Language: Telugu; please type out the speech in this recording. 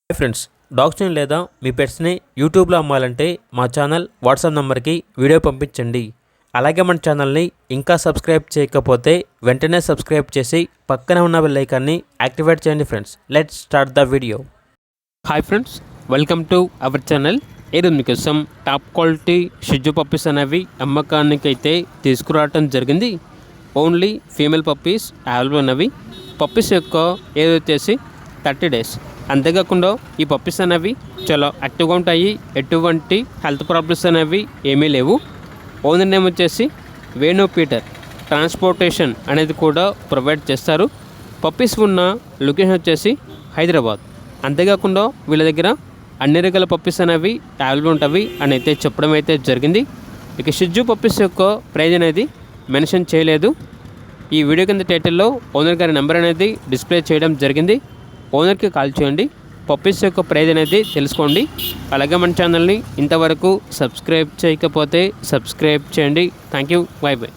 హాయ్ ఫ్రెండ్స్, డాగ్స్ని లేదా మీ పెట్స్ని యూట్యూబ్లో అమ్మాలంటే మా ఛానల్ వాట్సాప్ నెంబర్కి వీడియో పంపించండి. అలాగే మన ఛానల్ని ఇంకా సబ్స్క్రైబ్ చేయకపోతే వెంటనే సబ్స్క్రైబ్ చేసి పక్కనే ఉన్న బెల్ ఐకాన్ని యాక్టివేట్ చేయండి. Friends, let's start the video. Hi friends, welcome to our channel. ఈరోజు మీకోసం టాప్ క్వాలిటీ షిజు పప్పీస్ అనేవి అమ్మకానికి అయితే తీసుకురావటం జరిగింది. ఓన్లీ ఫీమేల్ పప్పీస్ అవైలబుల్ ఉన్నవి. పప్పీస్ యొక్క ఏజ్ వచ్చేసి 30 days. అంతేకాకుండా ఈ పప్పీస్ అనేవి చాలా యాక్టివ్గా ఉంటాయి. ఎటువంటి హెల్త్ ప్రాబ్లమ్స్ అనేవి ఏమీ లేవు. ఓనర్ నేమ్ వచ్చేసి వేణు పీటర్. ట్రాన్స్పోర్టేషన్ అనేది కూడా ప్రొవైడ్ చేస్తారు. పప్పీస్ ఉన్న లొకేషన్ వచ్చేసి హైదరాబాద్. అంతేకాకుండా వీళ్ళ దగ్గర అన్ని రకాల పప్పీస్ అనేవి అవైలబుల్ ఉంటాయి అని అయితే చెప్పడం అయితే జరిగింది. ఇక షిజు పప్పీస్ యొక్క ప్రైజ్ అనేది మెన్షన్ చేయలేదు. ఈ వీడియో కింద టైటిల్లో ఓనర్ గారి నెంబర్ అనేది డిస్ప్లే చేయడం జరిగింది. ఓనర్కి కాల్ చేయండి, పప్పీస్ యొక్క ప్రైజ్ అనేది తెలుసుకోండి. అలాగే మన ఛానల్ని ఇంతవరకు సబ్స్క్రైబ్ చేయకపోతే సబ్స్క్రైబ్ చేయండి. Thank you, by by.